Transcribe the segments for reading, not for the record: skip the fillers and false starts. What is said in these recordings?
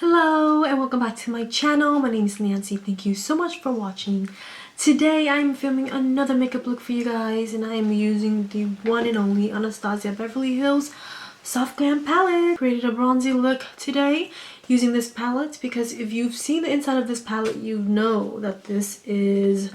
Hello and welcome back to my channel. My name is Nancy. Thank you so much for watching. Today I'm filming another makeup look for you guys and I am using the one and only Anastasia Beverly Hills Soft Glam palette. Created a bronzy look today using this palette because if you've seen the inside of this palette, you know that this is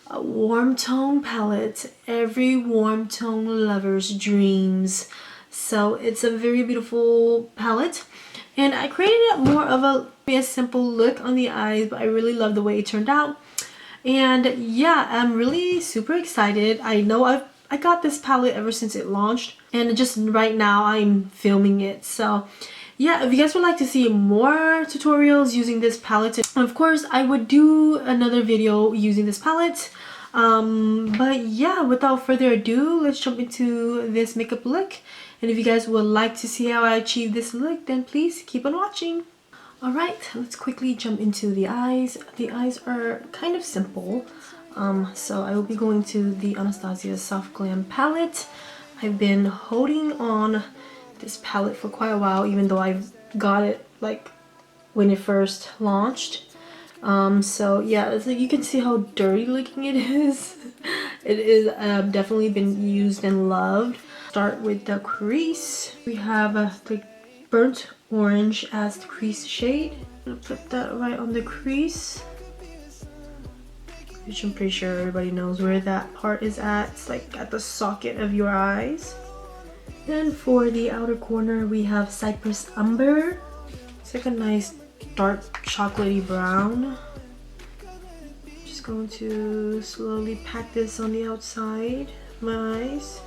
a warm tone palette. Every warm tone lover's dreams. So it's a very beautiful palette. And I created more of a simple look on the eyes, but I really love the way it turned out. And yeah, I'm really super excited. I know I got this palette ever since it launched, and just right now I'm filming it. So yeah, if you guys would like to see more tutorials using this palette, of course I would do another video using this palette. But yeah, without further ado, let's jump into this makeup look. And if you guys would like to see how I achieve this look, then please keep on watching. Alright, let's quickly jump into the eyes. The eyes are kind of simple. So I will be going to the Anastasia Soft Glam palette. I've been holding on this palette for quite a while, even though I've got it like when it first launched. So yeah, so you can see how dirty looking it is. It is definitely been used and loved. Start with the crease. We have the burnt orange as the crease shade. I'm gonna put that right on the crease, which I'm pretty sure everybody knows where that part is at. It's like at the socket of your eyes. Then for the outer corner, we have Cypress Umber. It's like a nice dark chocolatey brown. Just going to slowly pack this on the outside of my eyes.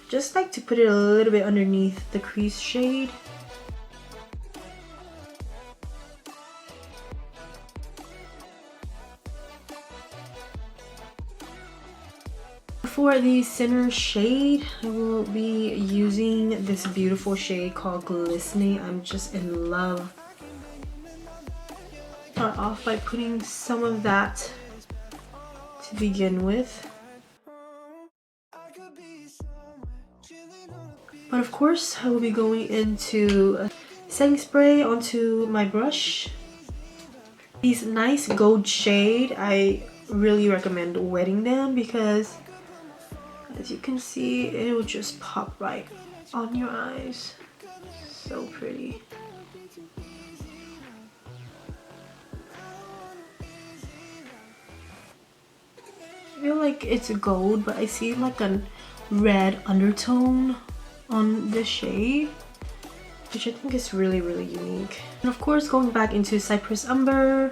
Just like to put it a little bit underneath the crease shade. For the center shade, I will be using this beautiful shade called Glistening. I'm just in love. Start off by putting some of that to begin with. But of course, I will be going into setting spray onto my brush. These nice gold shade, I really recommend wetting them because as you can see, it will just pop right on your eyes. So pretty. I feel like it's gold, but I see like a red undertone on this shade, which I think is really unique. And of course, going back into Cypress Umber,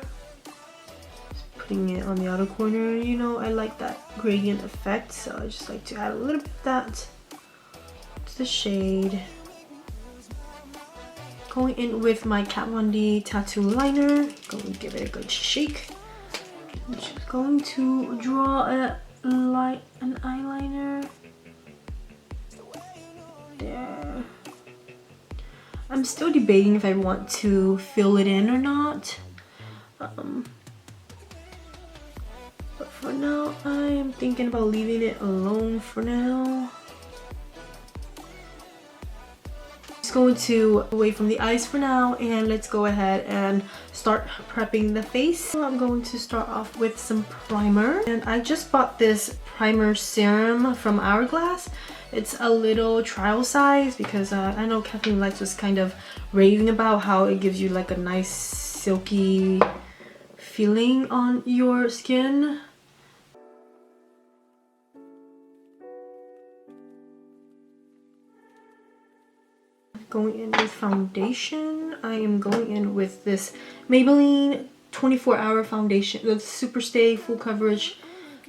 just putting it on the outer corner. You know, I like that gradient effect, so I just like to add a little bit of that to the shade. Going in with my Kat Von D tattoo liner, going to give it a good shake. I'm just going to draw an eyeliner. There. I'm still debating if I want to fill it in or not. But for now, I'm thinking about leaving it alone for now. Just going to away from the eyes for now, and let's go ahead and start prepping the face. So I'm going to start off with some primer, and I just bought this primer serum from Hourglass. It's a little trial size because I know Kathleen Lights was kind of raving about how it gives you like a nice silky feeling on your skin. Going in with foundation, I am going in with this Maybelline 24-hour foundation, the Super Stay Full Coverage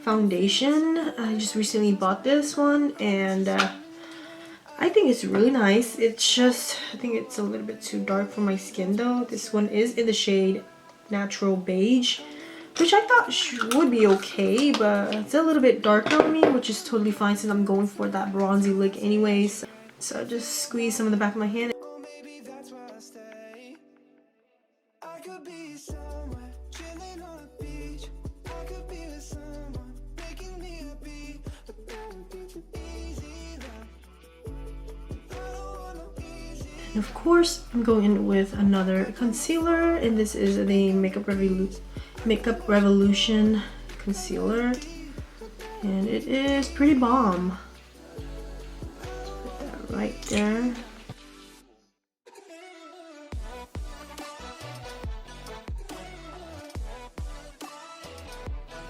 foundation. I just recently bought this one and I think it's really nice. It's just, I think it's a little bit too dark for my skin though. This one is in the shade Natural Beige, which I thought would be okay, but it's a little bit darker on me, which is totally fine since I'm going for that bronzy look anyways. So just squeeze some of the back of my hand. And of course, I'm going in with another concealer, and this is the Makeup Revolution concealer, and it is pretty bomb. Put that right there.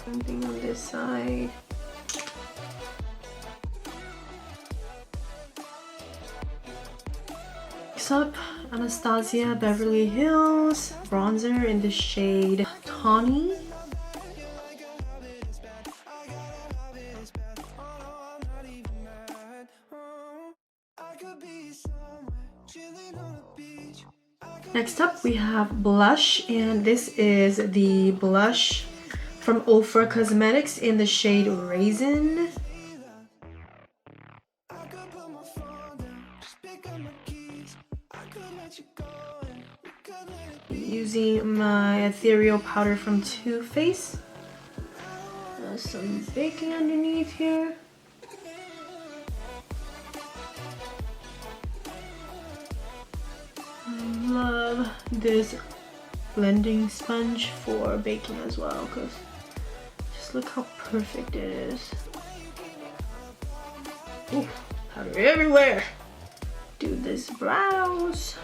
Something on this side. Next up, Anastasia Beverly Hills bronzer in the shade Tawny. Next up, we have blush, and this is the blush from Ofra Cosmetics in the shade Raisin. Using my ethereal powder from Too Faced. Some baking underneath here. I love this blending sponge for baking as well, because just look how perfect it is. Ooh, powder everywhere. Do this brows.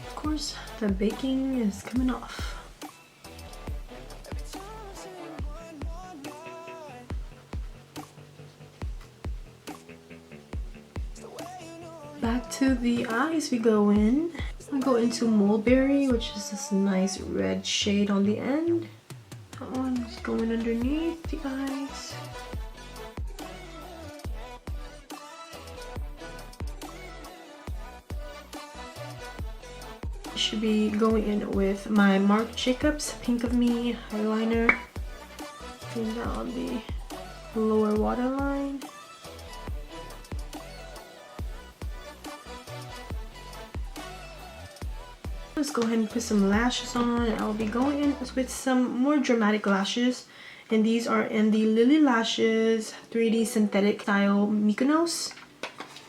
Of course, the baking is coming off. Back to the eyes we go in. I'll go into Mulberry, which is this nice red shade on the end. That one's going underneath the eyes. Should be going in with my Marc Jacobs Pink of Me eyeliner. Bring down the lower waterline. Let's go ahead and put some lashes on. I'll be going in with some more dramatic lashes, and these are in the Lily Lashes 3D Synthetic Style Mykonos.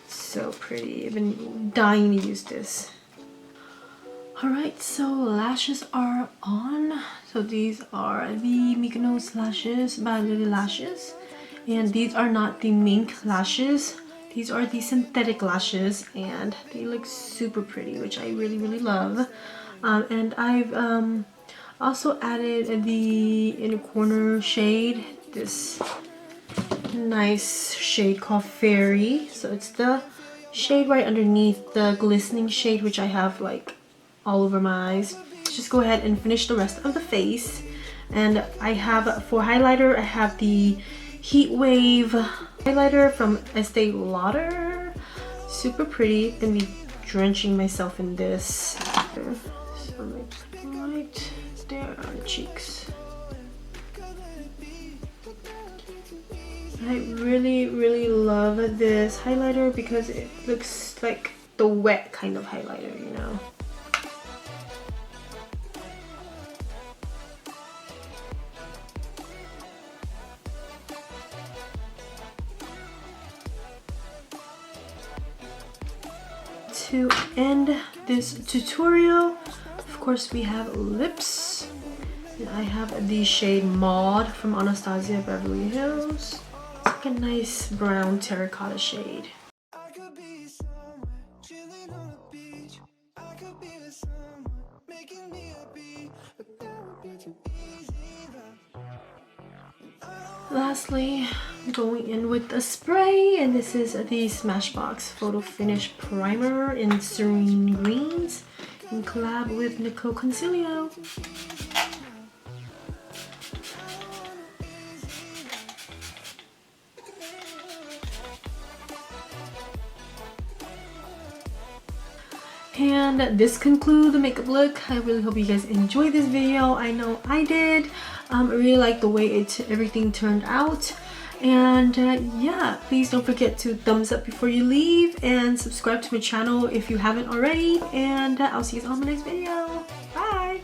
So pretty. I've been dying to use this. Alright, so lashes are on. So these are the Mykonos lashes by Lily Lashes, and these are not the mink lashes. These are the synthetic lashes, and they look super pretty, which I really love. And I've also added the inner corner shade, this nice shade called Fairy. So it's the shade right underneath the glistening shade, which I have like all over my eyes. Let's just go ahead and finish the rest of the face. And I have, for highlighter, I have the Heat Wave highlighter from Estee Lauder. Super pretty. Gonna be drenching myself in this. So like right there on the cheeks. I really love this highlighter because it looks like the wet kind of highlighter, you know. To end this tutorial, of course, we have lips. And I have the shade Maud from Anastasia Beverly Hills. It's like a nice brown terracotta shade. Lastly, I'm going in with a spray, and this is the Smashbox Photo Finish Primer in Serene Greens in collab with Nicole Concilio. And this concludes the makeup look. I really hope you guys enjoyed this video. I know I did. I really like the way everything turned out. And yeah, please don't forget to thumbs up before you leave and subscribe to my channel if you haven't already. And I'll see you on my next video. Bye!